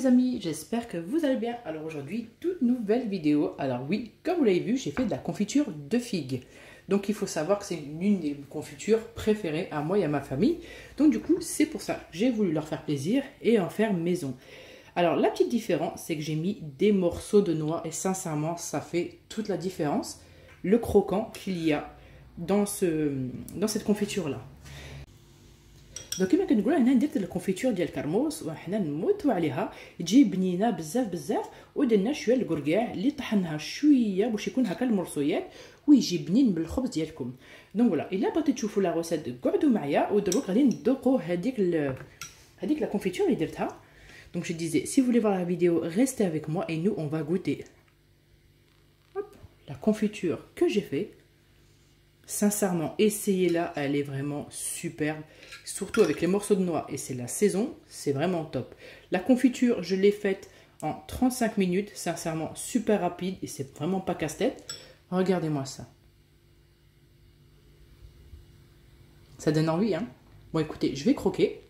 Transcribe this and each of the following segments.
les amis, j'espère que vous allez bien. Alors aujourd'hui, toute nouvelle vidéo. Alors oui, comme vous l'avez vu, j'ai fait de la confiture de figues. Donc il faut savoir que c'est l'une des confitures préférées à moi et à ma famille. Donc du coup, c'est pour ça que j'ai voulu leur faire plaisir et en faire maison. Alors la petite différence, c'est que j'ai mis des morceaux de noix et sincèrement, ça fait toute la différence. Le croquant qu'il y a dans cette confiture-là. Donc كما كنقولوا هنا درت الكونفيتور ديال الكرموس وحنا نموتوا عليها تجي بنينه بزاف ودرنا شويه الكركاع اللي طحناها شويه باش يكون هكا المرصويات ويجي بنين بالخبز ديالكم. دونك فوالا الا بغيتو تشوفوا لا روسيت قعدوا معايا ودروك غادي ندوقوا هذيك لا كونفيتور اللي درتها. Donc je disais, si vous voulez voir la vidéo, restez avec moi et nous on va goûter. Hop, la confiture que j'ai fait. Sincèrement, essayez-la, elle est vraiment superbe. Surtout avec les morceaux de noix et c'est la saison, c'est vraiment top. La confiture, je l'ai faite en 35 minutes. Sincèrement, super rapide et c'est vraiment pas casse-tête. Regardez-moi ça. Ça donne envie, hein? Bon, écoutez, je vais croquer.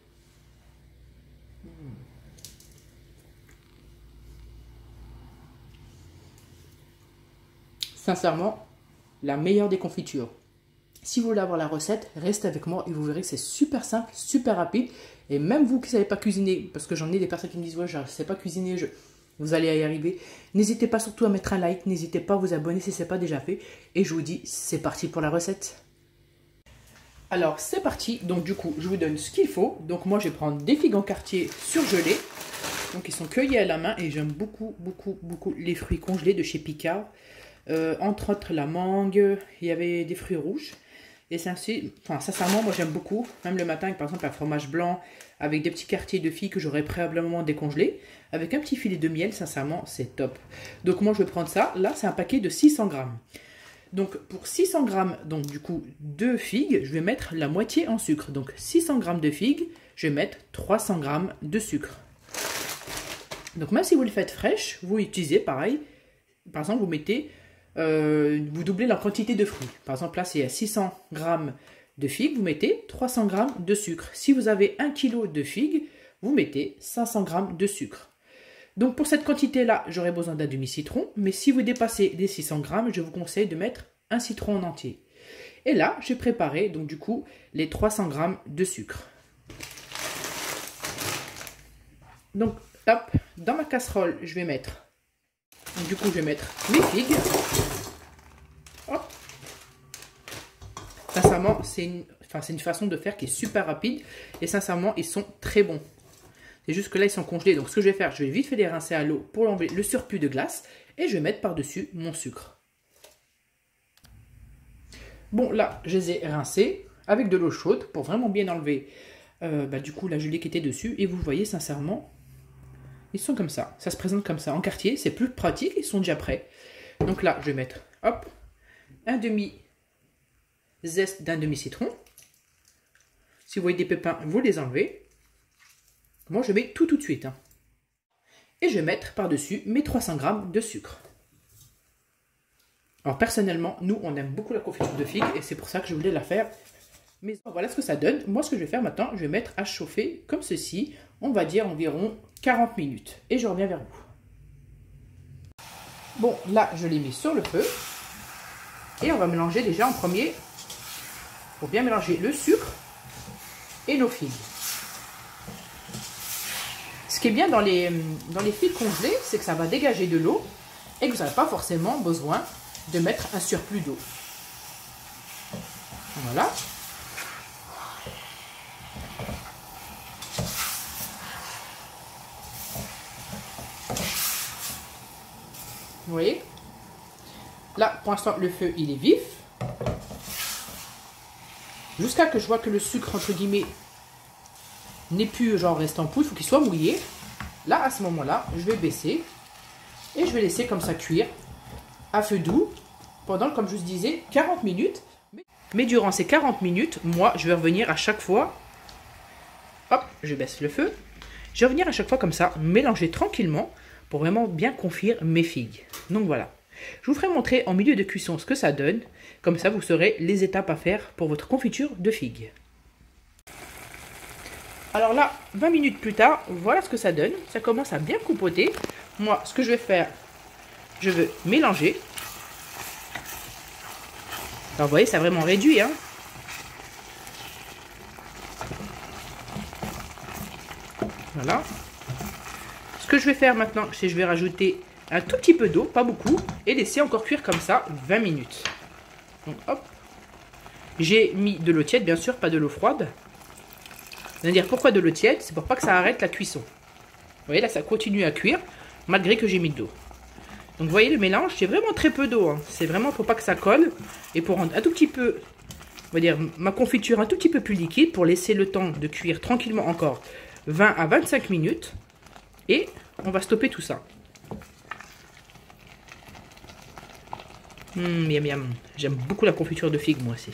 Sincèrement, la meilleure des confitures. Si vous voulez avoir la recette, restez avec moi et vous verrez que c'est super simple, super rapide. Et même vous qui ne savez pas cuisiner, parce que j'en ai des personnes qui me disent « Ouais, je ne sais pas cuisiner, vous allez y arriver ». N'hésitez pas surtout à mettre un like, n'hésitez pas à vous abonner si ce n'est pas déjà fait. Et je vous dis, c'est parti pour la recette. Alors, c'est parti. Donc du coup, je vous donne ce qu'il faut. Donc moi, je vais prendre des figues en quartier surgelées. Donc ils sont cueillis à la main et j'aime beaucoup les fruits congelés de chez Picard. Entre autres la mangue, il y avait des fruits rouges. Et c'est ainsi, enfin sincèrement moi j'aime beaucoup, même le matin avec par exemple un fromage blanc avec des petits quartiers de figues que j'aurais préalablement décongelés, avec un petit filet de miel, sincèrement c'est top. Donc moi je vais prendre ça, là c'est un paquet de 600 grammes. Donc pour 600 grammes, donc du coup de figues, je vais mettre la moitié en sucre. Donc 600 grammes de figues, je vais mettre 300 grammes de sucre. Donc même si vous le faites fraîche, vous utilisez pareil, par exemple vous mettez... vous doublez la quantité de fruits. Par exemple, là, c'est à 600 grammes de figues, vous mettez 300 grammes de sucre. Si vous avez 1 kg de figues, vous mettez 500 grammes de sucre. Donc, pour cette quantité-là, j'aurai besoin d'un demi-citron. Mais si vous dépassez les 600 grammes, je vous conseille de mettre un citron en entier. Et là, j'ai préparé, donc du coup, les 300 grammes de sucre. Donc, hop, dans ma casserole, je vais mettre... Donc, du coup, je vais mettre mes figues. Hop. Sincèrement, c'est une façon de faire qui est super rapide. Et sincèrement, ils sont très bons. C'est juste que là, ils sont congelés. Donc, ce que je vais faire, je vais vite fait les rincer à l'eau pour enlever le surplus de glace. Et je vais mettre par-dessus mon sucre. Bon, là, je les ai rincés avec de l'eau chaude pour vraiment bien enlever du coup la gelée qui était dessus. Et vous voyez, sincèrement... Ils sont comme ça se présente comme ça en quartier, c'est plus pratique, ils sont déjà prêts. Donc là, je vais mettre, hop, un demi-zeste d'un demi-citron. Si vous voyez des pépins, vous les enlevez. Moi, je mets tout de suite. Hein. Et je vais mettre par-dessus mes 300 grammes de sucre. Alors personnellement, nous, on aime beaucoup la confiture de figues et c'est pour ça que je voulais la faire. Mais voilà ce que ça donne. Moi, ce que je vais faire maintenant, je vais mettre à chauffer comme ceci. On va dire environ 40 minutes. Et je reviens vers vous. Bon, là, je l'ai mis sur le feu. Et on va mélanger déjà en premier. Pour bien mélanger le sucre et nos figues. Ce qui est bien dans les figues congelées, c'est que ça va dégager de l'eau. Et que vous n'avez pas forcément besoin de mettre un surplus d'eau. Voilà. Vous voyez, là pour l'instant le feu il est vif jusqu'à que je vois que le sucre entre guillemets n'est plus genre reste en poudre, il faut qu'il soit mouillé. Là à ce moment là je vais baisser et je vais laisser comme ça cuire à feu doux pendant, comme je vous disais, 40 minutes. Mais durant ces 40 minutes, moi je vais revenir à chaque fois, hop, je baisse le feu, je vais revenir à chaque fois comme ça, mélanger tranquillement pour vraiment bien confire mes figues. Donc voilà. Je vous ferai montrer en milieu de cuisson ce que ça donne. Comme ça, vous saurez les étapes à faire pour votre confiture de figues. Alors là, 20 minutes plus tard, voilà ce que ça donne. Ça commence à bien compoter. Moi, ce que je vais faire, je veux mélanger. Alors, vous voyez, ça a vraiment réduit, hein. Voilà. Ce que je vais faire maintenant, c'est que je vais rajouter un tout petit peu d'eau, pas beaucoup, et laisser encore cuire comme ça 20 minutes. Donc, hop. J'ai mis de l'eau tiède, bien sûr, pas de l'eau froide. Vous allez dire pourquoi de l'eau tiède? C'est pour pas que ça arrête la cuisson. Vous voyez, là, ça continue à cuire, malgré que j'ai mis de l'eau. Donc, vous voyez le mélange, c'est vraiment très peu d'eau. Hein. C'est vraiment pour pas que ça colle, et pour rendre un tout petit peu, on va dire, ma confiture un tout petit peu plus liquide, pour laisser le temps de cuire tranquillement encore 20 à 25 minutes. Et on va stopper tout ça. Miam miam. J'aime beaucoup la confiture de figue, moi aussi.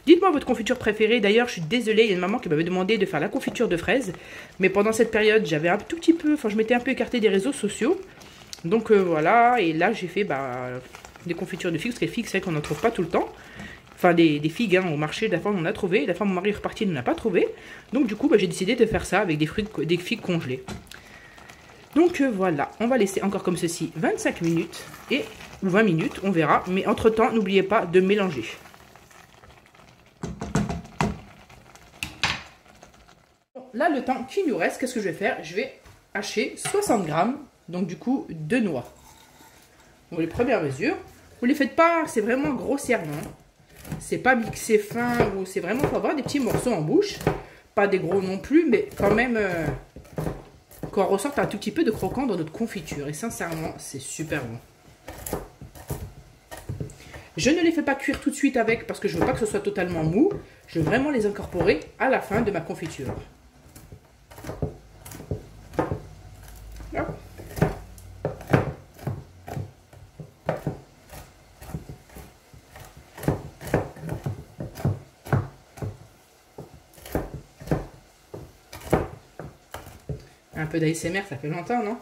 Dites-moi votre confiture préférée. D'ailleurs, je suis désolée, il y a une maman qui m'avait demandé de faire la confiture de fraises. Mais pendant cette période, j'avais un tout petit peu... Enfin, je m'étais un peu écartée des réseaux sociaux. Donc voilà, et là, j'ai fait des confitures de figues. Parce que les figues, c'est vrai qu'on n'en trouve pas tout le temps. Enfin, des figues hein, au marché, la fois on en a trouvé. La fois mon mari est reparti, il n'en a pas trouvé. Donc du coup, j'ai décidé de faire ça avec des figues congelées. Donc voilà, on va laisser encore comme ceci 25 minutes ou 20 minutes, on verra. Mais entre temps, n'oubliez pas de mélanger. Là, le temps qui nous reste, qu'est-ce que je vais faire? Je vais hacher 60 grammes, donc du coup, de noix. Bon, les premières mesures, vous ne les faites pas, c'est vraiment grossièrement. C'est pas mixé fin, c'est vraiment pour avoir des petits morceaux en bouche. Pas des gros non plus, mais quand même qu'on ressorte un tout petit peu de croquant dans notre confiture. Et sincèrement, c'est super bon. Je ne les fais pas cuire tout de suite avec parce que je veux pas que ce soit totalement mou. Je veux vraiment les incorporer à la fin de ma confiture. Hop. Un peu d'ASMR, ça fait longtemps, non?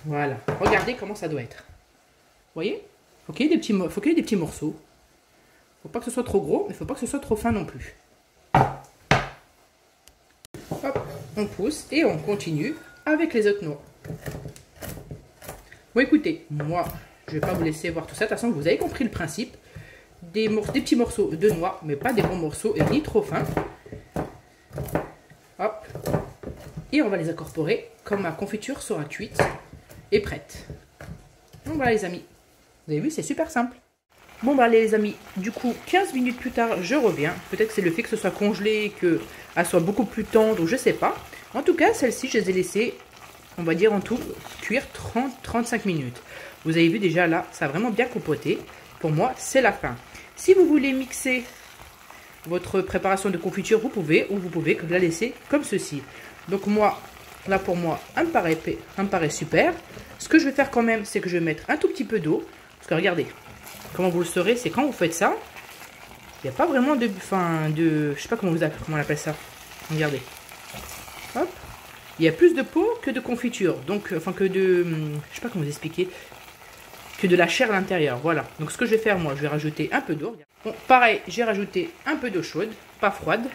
Voilà. Regardez comment ça doit être. Vous voyez? Faut qu'il y ait des petits morceaux. Faut pas que ce soit trop gros, mais faut pas que ce soit trop fin non plus. Hop, on pousse et on continue avec les autres noix. Bon, écoutez, moi, je vais pas vous laisser voir tout ça. De toute façon, vous avez compris le principe. Des petits morceaux de noix, mais pas des gros morceaux et ni trop fins. Hop. Et on va les incorporer comme ma confiture sera cuite et prête. Donc voilà les amis. Vous avez vu, c'est super simple. Bon bah les amis, du coup 15 minutes plus tard je reviens. Peut-être que c'est le fait que ce soit congelé, qu'elle soit beaucoup plus tendre ou je sais pas. En tout cas celle-ci je les ai laissées, on va dire en tout, cuire 30-35 minutes. Vous avez vu déjà là, ça a vraiment bien compoté. Pour moi c'est la fin. Si vous voulez mixer votre préparation de confiture, vous pouvez, ou vous pouvez la laisser comme ceci. Donc moi, là pour moi, elle me paraît super. Ce que je vais faire quand même, c'est que je vais mettre un tout petit peu d'eau. Parce que regardez, comment vous le saurez, c'est quand vous faites ça, il n'y a pas vraiment de... je sais pas comment on appelle ça. Regardez. Hop. Il y a plus de peau que de confiture. Donc, je sais pas comment vous expliquer. Que de la chair à l'intérieur. Voilà. Donc ce que je vais faire, moi, je vais rajouter un peu d'eau. Bon, pareil, j'ai rajouté un peu d'eau chaude, pas froide.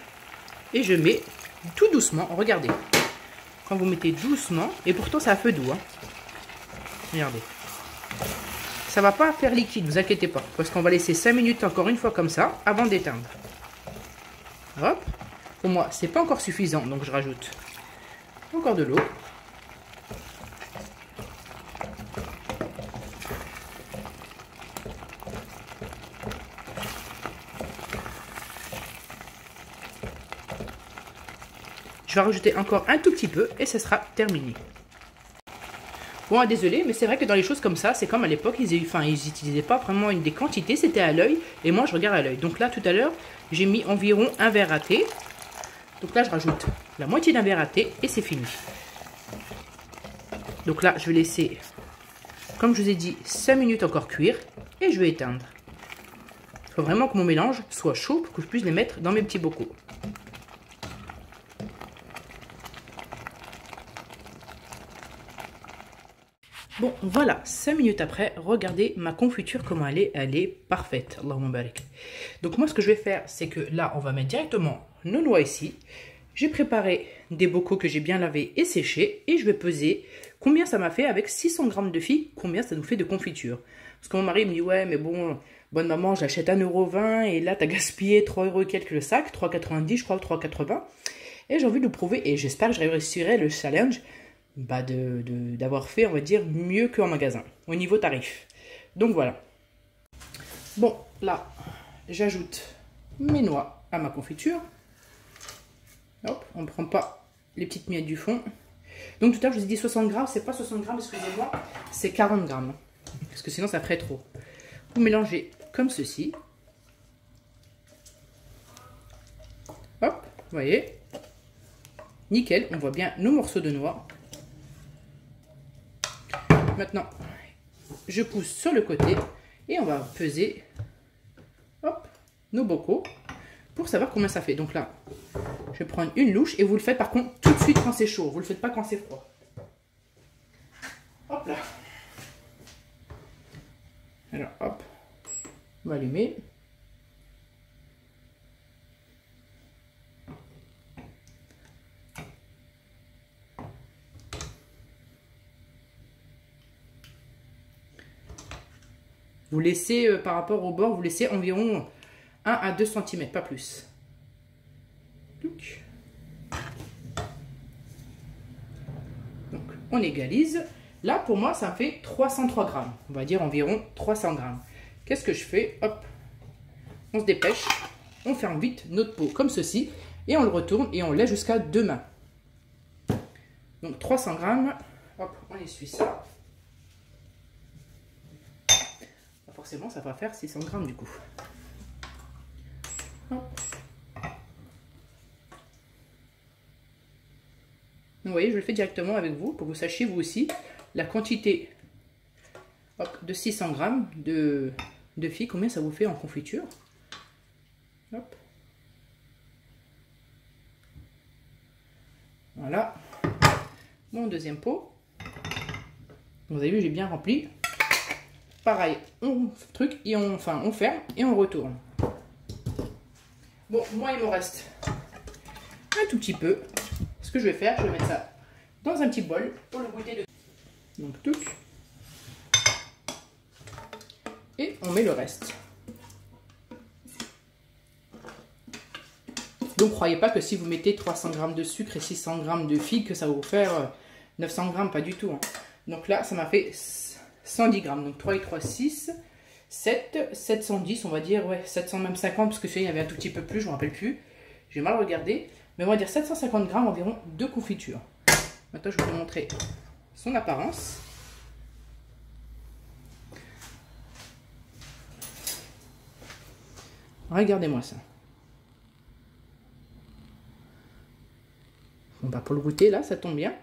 Et je mets tout doucement. Regardez. Quand vous mettez doucement, et pourtant c'est un peu doux. Hein. Regardez. Ça va pas faire liquide, vous inquiétez pas. Parce qu'on va laisser 5 minutes encore une fois comme ça, avant d'éteindre. Hop. Pour moi, c'est pas encore suffisant, donc je rajoute encore de l'eau. Je vais rajouter encore un tout petit peu et ce sera terminé. Bon, désolé, mais c'est vrai que dans les choses comme ça, c'est comme à l'époque, ils n'utilisaient pas vraiment des quantités, c'était à l'œil. Et moi, je regarde à l'œil. Donc là, tout à l'heure, j'ai mis environ un verre à thé. Donc là, je rajoute la moitié d'un verre à thé et c'est fini. Donc là, je vais laisser, comme je vous ai dit, 5 minutes encore cuire et je vais éteindre. Il faut vraiment que mon mélange soit chaud pour que je puisse les mettre dans mes petits bocaux. Bon, voilà, 5 minutes après, regardez ma confiture, comment elle est parfaite. Allahumma barik. Donc moi, ce que je vais faire, c'est que là, on va mettre directement nos noix ici. J'ai préparé des bocaux que j'ai bien lavés et séchés. Et je vais peser combien ça m'a fait avec 600 g de figues, combien ça nous fait de confiture. Parce que mon mari me dit, ouais, mais bon, bonne maman, j'achète 1,20 € et là, tu as gaspillé 3 € et quelques le sac, 3,90 je crois, 3,80. Et j'ai envie de le prouver et j'espère que je réussirai le challenge d'avoir fait, on va dire, mieux qu'en magasin, au niveau tarif. Donc voilà. Bon, là, j'ajoute mes noix à ma confiture. Hop, on ne prend pas les petites miettes du fond. Donc tout à l'heure, je vous ai dit 60 grammes, c'est pas 60 grammes, excusez-moi, c'est 40 grammes. Parce que sinon, ça ferait trop. Vous mélangez comme ceci. Hop, vous voyez. Nickel, on voit bien nos morceaux de noix. Maintenant, je pousse sur le côté et on va peser hop, nos bocaux pour savoir combien ça fait. Donc là, je vais prendre une louche et vous le faites par contre tout de suite quand c'est chaud. Vous ne le faites pas quand c'est froid. Hop là. Alors hop, on va allumer. Vous laissez, par rapport au bord, vous laissez environ 1 à 2 cm, pas plus. Donc, on égalise. Là, pour moi, ça fait 303 grammes. On va dire environ 300 grammes. Qu'est-ce que je fais? Hop, on se dépêche. On ferme vite notre pot comme ceci. Et on le retourne et on laisse jusqu'à 2 mains. Donc, 300 grammes. Hop, on essuie ça. Forcément, ça va faire 600 grammes du coup. Hop. Vous voyez, je le fais directement avec vous pour que vous sachiez vous aussi la quantité hop, de 600 grammes de figues, combien ça vous fait en confiture. Hop. Voilà. Mon deuxième pot. Vous avez vu, j'ai bien rempli. Pareil, on ferme et on retourne. Bon, moi il me reste un tout petit peu. Ce que je vais faire, je vais mettre ça dans un petit bol pour le goûter de. Donc tout. Et on met le reste. Donc croyez pas que si vous mettez 300 g de sucre et 600 g de figues, que ça va vous faire 900 g, pas du tout. Hein. Donc là, ça m'a fait 110 grammes, donc 3 et 3, 6, 7, 710, on va dire, ouais, 700 même 50, parce que il y avait un tout petit peu plus, je ne me rappelle plus, j'ai mal regardé, mais on va dire 750 grammes environ de confiture. Maintenant, je vais vous montrer son apparence. Regardez-moi ça. Bon, bah pour le goûter, là, ça tombe bien.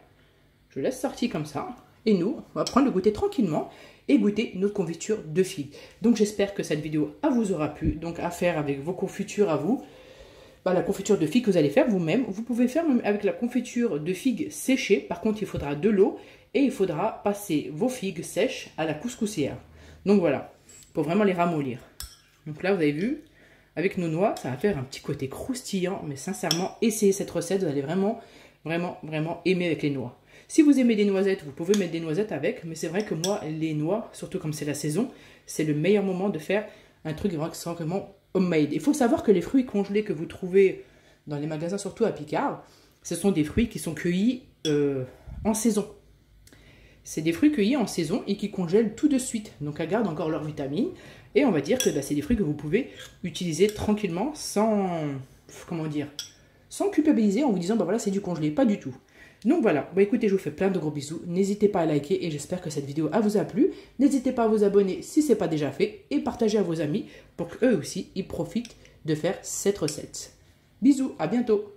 Je laisse sortir comme ça. Et nous, on va prendre le goûter tranquillement et goûter notre confiture de figues. Donc j'espère que cette vidéo vous aura plu. Donc à faire avec vos confitures à vous. Bah, la confiture de figues que vous allez faire vous-même. Vous pouvez faire même avec la confiture de figues séchée. Par contre, il faudra de l'eau et il faudra passer vos figues sèches à la couscoussière. Donc voilà, pour vraiment les ramollir. Donc là, vous avez vu, avec nos noix, ça va faire un petit côté croustillant. Mais sincèrement, essayez cette recette. Vous allez vraiment aimer avec les noix. Si vous aimez des noisettes, vous pouvez mettre des noisettes avec, mais c'est vrai que moi, les noix, surtout comme c'est la saison, c'est le meilleur moment de faire un truc vraiment homemade. Il faut savoir que les fruits congelés que vous trouvez dans les magasins, surtout à Picard, ce sont des fruits qui sont cueillis en saison. C'est des fruits cueillis en saison et qui congèlent tout de suite, donc elles gardent encore leurs vitamines. Et on va dire que c'est des fruits que vous pouvez utiliser tranquillement sans, comment dire, sans culpabiliser en vous disant, bah voilà, c'est du congelé, pas du tout. Donc voilà, bah écoutez, je vous fais plein de gros bisous. N'hésitez pas à liker et j'espère que cette vidéo vous a plu. N'hésitez pas à vous abonner si ce n'est pas déjà fait et partager à vos amis pour qu'eux aussi ils profitent de faire cette recette. Bisous, à bientôt.